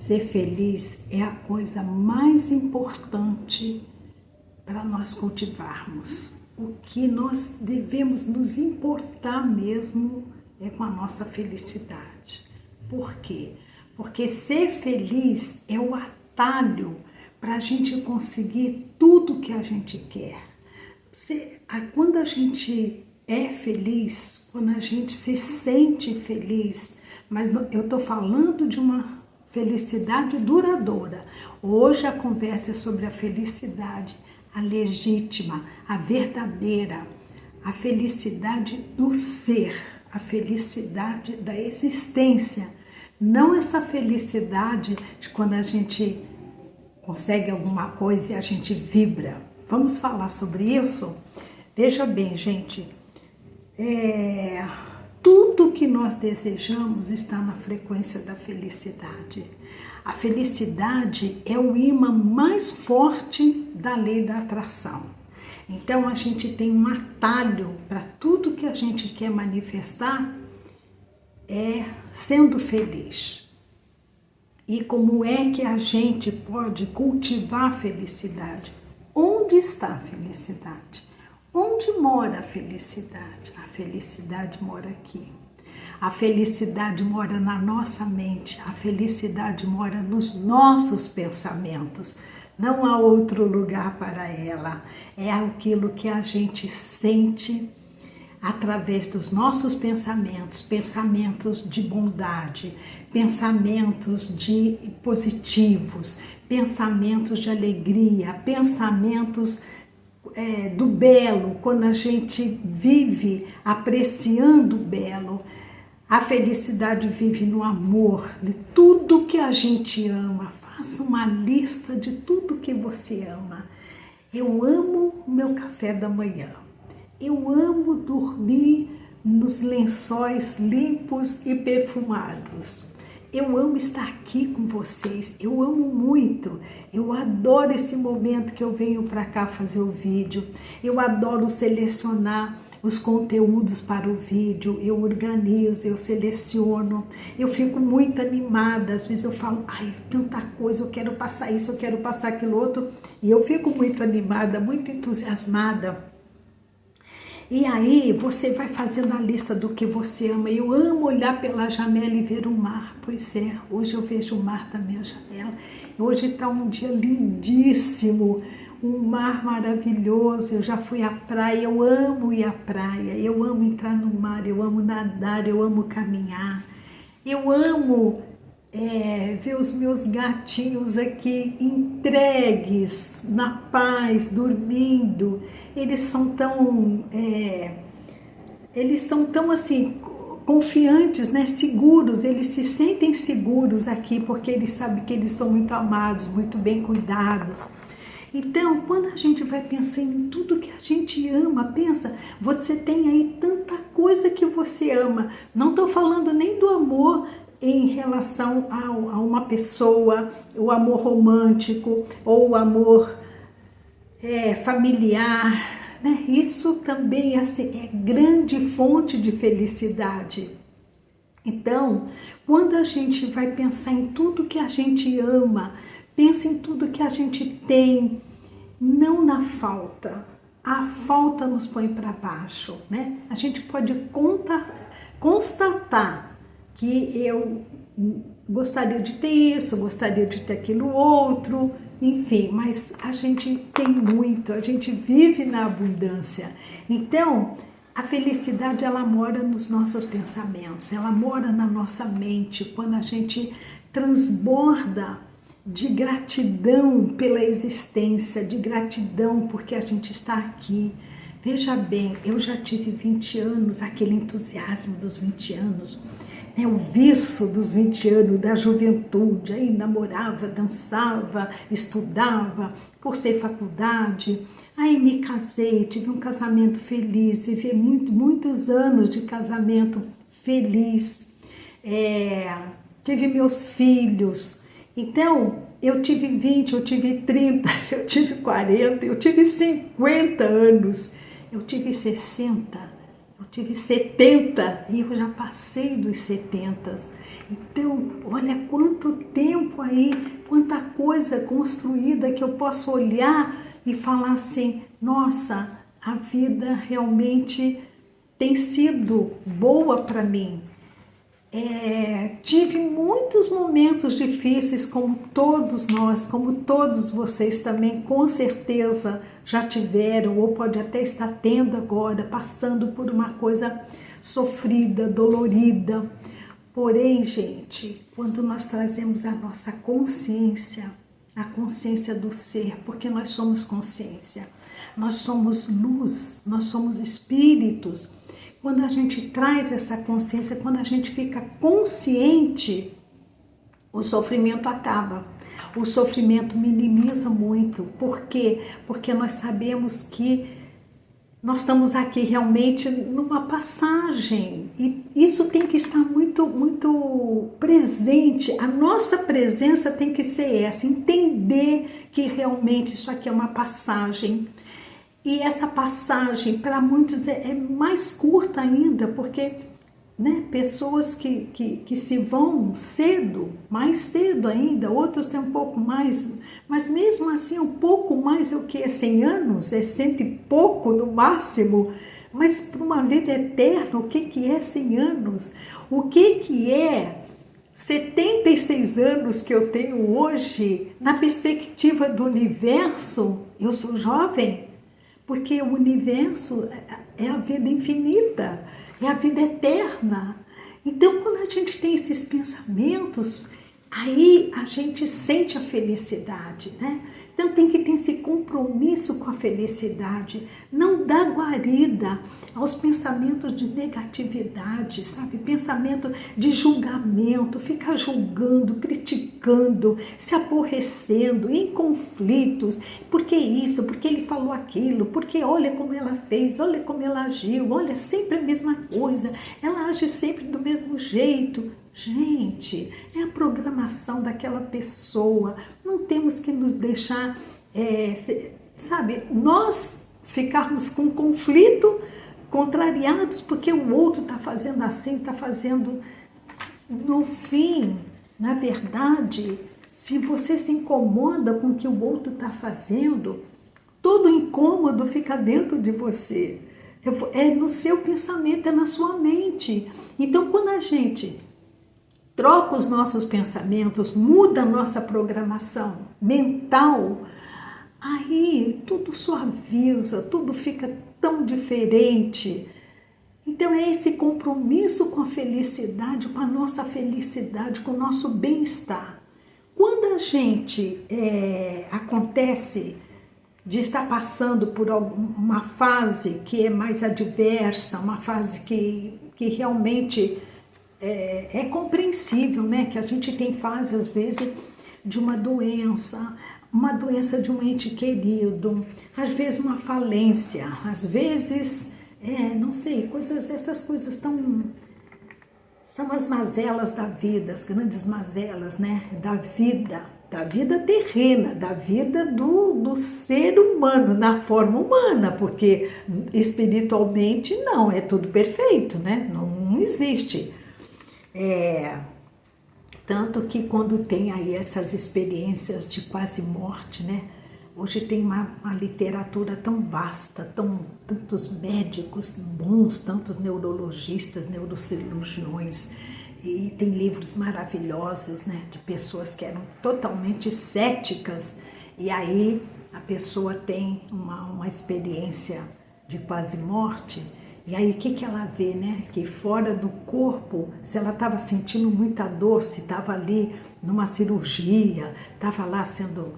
Ser feliz é a coisa mais importante para nós cultivarmos. O que nós devemos nos importar mesmo é com a nossa felicidade. Por quê? Porque ser feliz é o atalho para a gente conseguir tudo que a gente quer. Quando a gente é feliz, quando a gente se sente feliz, mas eu estou falando de uma felicidade duradoura. Hoje a conversa é sobre a felicidade, a legítima, a verdadeira, a felicidade do ser, a felicidade da existência. Não essa felicidade de quando a gente consegue alguma coisa e a gente vibra. Vamos falar sobre isso? Veja bem, gente, tudo que nós desejamos está na frequência da felicidade. A felicidade é o imã mais forte da lei da atração. Então a gente tem um atalho para tudo que a gente quer manifestar, sendo feliz. E como é que a gente pode cultivar a felicidade? Onde está a felicidade? Onde mora a felicidade? A felicidade mora aqui. A felicidade mora na nossa mente. A felicidade mora nos nossos pensamentos. Não há outro lugar para ela. É aquilo que a gente sente através dos nossos pensamentos, pensamentos de bondade, pensamentos positivos, pensamentos de alegria, pensamentos do belo, quando a gente vive apreciando o belo. A felicidade vive no amor, de tudo que a gente ama. Faça uma lista de tudo que você ama. Eu amo o meu café da manhã. Eu amo dormir nos lençóis limpos e perfumados. Eu amo estar aqui com vocês, eu amo muito, eu adoro esse momento que eu venho para cá fazer o vídeo, eu adoro selecionar os conteúdos para o vídeo, eu organizo, eu seleciono, eu fico muito animada, às vezes eu falo, ai, tanta coisa, eu quero passar isso, eu quero passar aquilo outro, e eu fico muito animada, muito entusiasmada. E aí você vai fazendo a lista do que você ama. Eu amo olhar pela janela e ver o mar. Pois é, hoje eu vejo o mar da minha janela. Hoje está um dia lindíssimo, um mar maravilhoso. Eu já fui à praia, eu amo ir à praia. Eu amo entrar no mar, eu amo nadar, eu amo caminhar. Eu amo ver os meus gatinhos aqui entregues, na paz, dormindo. Eles são tão assim, confiantes, né? Seguros, eles se sentem seguros aqui, porque eles sabem que eles são muito amados, muito bem cuidados. Então, quando a gente vai pensando em tudo que a gente ama, pensa, você tem aí tanta coisa que você ama. Não estou falando nem do amor em relação a uma pessoa, o amor romântico ou o amor familiar, né? Isso também assim, é grande fonte de felicidade. Então, quando a gente vai pensar em tudo que a gente ama, pensa em tudo que a gente tem, não na falta. A falta nos põe para baixo, né? A gente pode constatar que eu gostaria de ter isso, gostaria de ter aquilo outro, enfim, mas a gente tem muito, a gente vive na abundância. Então, a felicidade, ela mora nos nossos pensamentos, ela mora na nossa mente, quando a gente transborda de gratidão pela existência, de gratidão porque a gente está aqui. Veja bem, eu já tive 20 anos, aquele entusiasmo dos 20 anos, o viço dos 20 anos, da juventude, aí namorava, dançava, estudava, cursei faculdade, aí me casei, tive um casamento feliz, vivi muitos anos de casamento feliz, tive meus filhos. Então, eu tive 20, eu tive 30, eu tive 40, eu tive 50 anos, eu tive 60, eu tive 70 e eu já passei dos 70. Então, olha quanto tempo aí, quanta coisa construída que eu posso olhar e falar assim, nossa, a vida realmente tem sido boa para mim. Tive muitos momentos difíceis, como todos nós, como todos vocês também, com certeza já tiveram, ou pode até estar tendo agora, passando por uma coisa sofrida, dolorida. Porém, gente, quando nós trazemos a nossa consciência, a consciência do ser, porque nós somos consciência, nós somos luz, nós somos espíritos. Quando a gente traz essa consciência, quando a gente fica consciente, o sofrimento acaba. O sofrimento minimiza muito. Por quê? Porque nós sabemos que nós estamos aqui realmente numa passagem. E isso tem que estar muito, muito presente. A nossa presença tem que ser essa, entender que realmente isso aqui é uma passagem. E essa passagem, para muitos, é mais curta ainda, porque pessoas que se vão cedo, mais cedo ainda, outros têm um pouco mais, mas mesmo assim um pouco mais é o que? É 100 anos? É 100 e pouco no máximo? Mas para uma vida eterna, o que é 100 anos? O que é 76 anos que eu tenho hoje, na perspectiva do universo? Eu sou jovem. Porque o universo é a vida infinita, é a vida eterna. Então, quando a gente tem esses pensamentos, aí a gente sente a felicidade, né? Então, tem que ter esse compromisso com a felicidade. Não dá guarida aos pensamentos de negatividade, sabe? Pensamento de julgamento, ficar julgando, criticando, se aborrecendo, em conflitos. Por que isso? Por que ele falou aquilo? Porque olha como ela fez, olha como ela agiu, olha, sempre a mesma coisa, ela age sempre do mesmo jeito. Gente, é a programação daquela pessoa. Não temos que nos deixar, sabe, nós ficarmos com conflito, contrariados, porque o outro está fazendo assim, está fazendo. No fim, na verdade, se você se incomoda com o que o outro está fazendo, todo incômodo fica dentro de você. É no seu pensamento, é na sua mente. Então, quando a gente troca os nossos pensamentos, muda a nossa programação mental, aí tudo suaviza, tudo fica tão diferente. Então é esse compromisso com a felicidade, com a nossa felicidade, com o nosso bem-estar. Quando a gente acontece de estar passando por uma fase que é mais adversa, uma fase que realmente é compreensível, né? Que a gente tem fase, às vezes, de uma doença de um ente querido, às vezes uma falência, às vezes, não sei, essas coisas são as mazelas da vida, as grandes mazelas, né? Da vida terrena, da vida do ser humano, na forma humana, porque espiritualmente não, é tudo perfeito, né? Não existe. Tanto que quando tem aí essas experiências de quase morte, né? Hoje tem uma literatura tão vasta, tantos médicos bons, tantos neurologistas, neurocirurgiões, e tem livros maravilhosos, né? De pessoas que eram totalmente céticas, e aí a pessoa tem uma experiência de quase morte. E aí o que ela vê, né? Que fora do corpo, se ela estava sentindo muita dor, se estava ali numa cirurgia, estava lá sendo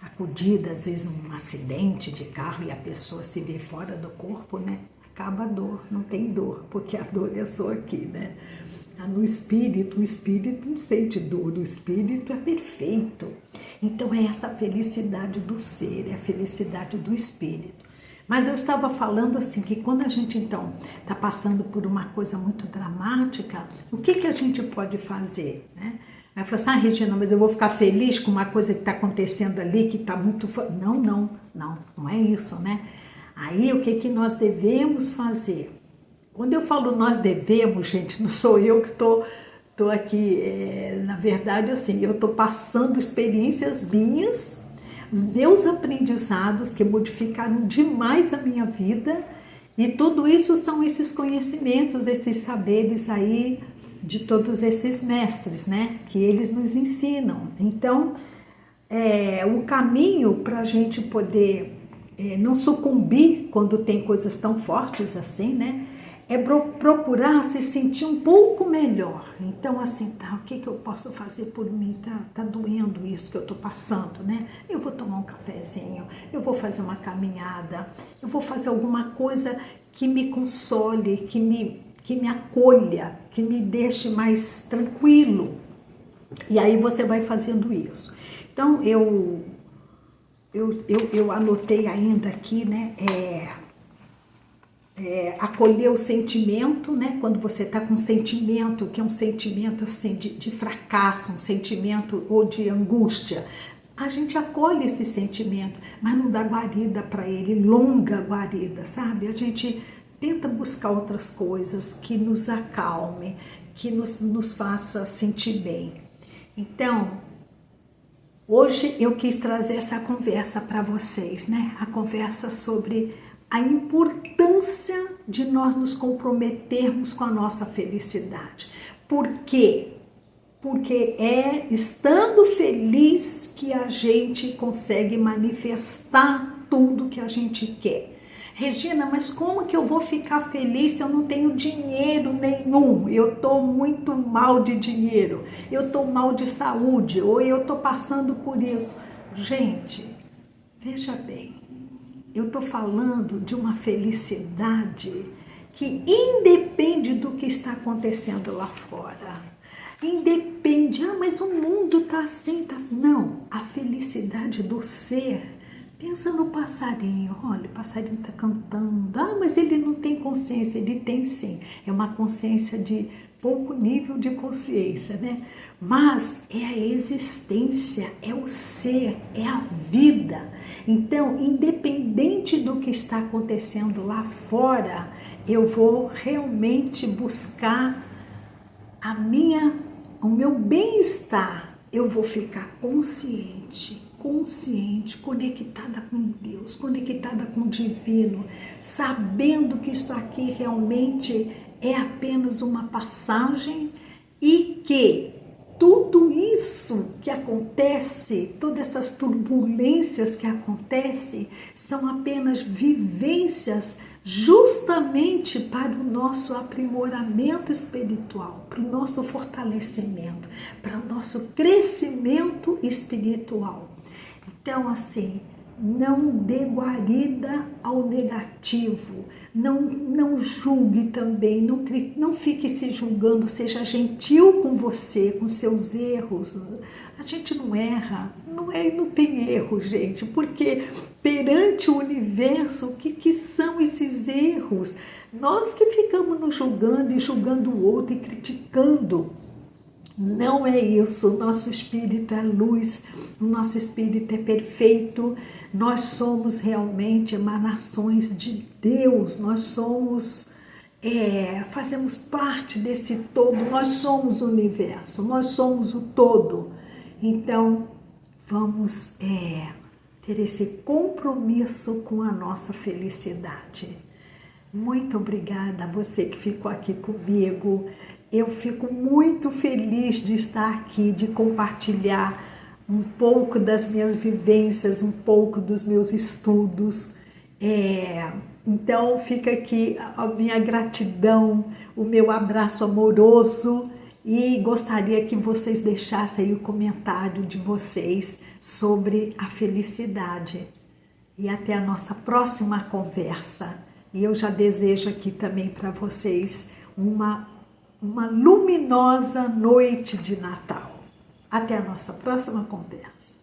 acudida, às vezes um acidente de carro e a pessoa se vê fora do corpo, né? Acaba a dor, não tem dor, porque a dor é só aqui, né? No espírito, o espírito não sente dor, o espírito é perfeito. Então é essa felicidade do ser, é a felicidade do espírito. Mas eu estava falando assim, que quando a gente então está passando por uma coisa muito dramática, o que a gente pode fazer, né? Aí eu falo assim, Regina, mas eu vou ficar feliz com uma coisa que está acontecendo ali, que está muito... Não é isso, né? Aí o que nós devemos fazer? Quando eu falo nós devemos, gente, não sou eu que estou Estou aqui, na verdade, assim, eu estou passando experiências minhas, os meus aprendizados que modificaram demais a minha vida, e tudo isso são esses conhecimentos, esses saberes aí de todos esses mestres, né? Que eles nos ensinam. Então, o caminho para a gente poder não sucumbir quando tem coisas tão fortes assim, né? É procurar se sentir um pouco melhor. Então, assim, tá, o que eu posso fazer por mim? Tá doendo isso que eu tô passando, né? Eu vou tomar um cafezinho, eu vou fazer uma caminhada, eu vou fazer alguma coisa que me console, que me acolha, que me deixe mais tranquilo. E aí você vai fazendo isso. Então, eu anotei ainda aqui, né? Acolher o sentimento, né? Quando você está com um sentimento, que é um sentimento assim de fracasso, um sentimento ou de angústia, a gente acolhe esse sentimento, mas não dá guarida para ele, longa guarida, sabe? A gente tenta buscar outras coisas que nos acalmem, que nos faça sentir bem. Então, hoje eu quis trazer essa conversa para vocês, né? A conversa sobre a importância de nós nos comprometermos com a nossa felicidade. Por quê? Porque é estando feliz que a gente consegue manifestar tudo que a gente quer. Regina, mas como que eu vou ficar feliz se eu não tenho dinheiro nenhum? Eu estou muito mal de dinheiro, eu estou mal de saúde, ou eu estou passando por isso. Gente, veja bem, eu estou falando de uma felicidade que independe do que está acontecendo lá fora. Independe, mas o mundo está assim, tá... Não, a felicidade do ser. Pensa no passarinho, olha, o passarinho está cantando, mas ele não tem consciência, ele tem sim, é uma consciência de pouco nível de consciência, né? Mas é a existência, é o ser, é a vida. Então, independente do que está acontecendo lá fora, eu vou realmente buscar o meu bem-estar. Eu vou ficar consciente, conectada com Deus, conectada com o divino, sabendo que isso aqui realmente é apenas uma passagem e que tudo isso que acontece, todas essas turbulências que acontecem, são apenas vivências justamente para o nosso aprimoramento espiritual, para o nosso fortalecimento, para o nosso crescimento espiritual. Então, assim, não dê guarida ao negativo, não julgue também, não fique se julgando, seja gentil com você, com seus erros. A gente não erra, não tem erro, gente, porque perante o universo, o que são esses erros? Nós que ficamos nos julgando e julgando o outro e criticando. Não é isso, o nosso espírito é luz, o nosso espírito é perfeito, nós somos realmente emanações de Deus, nós somos, fazemos parte desse todo, nós somos o universo, nós somos o todo. Então, vamos ter esse compromisso com a nossa felicidade. Muito obrigada a você que ficou aqui comigo. Eu fico muito feliz de estar aqui, de compartilhar um pouco das minhas vivências, um pouco dos meus estudos. Então fica aqui a minha gratidão, o meu abraço amoroso e gostaria que vocês deixassem aí o comentário de vocês sobre a felicidade. E até a nossa próxima conversa. E eu já desejo aqui também para vocês uma luminosa noite de Natal. Até a nossa próxima conversa.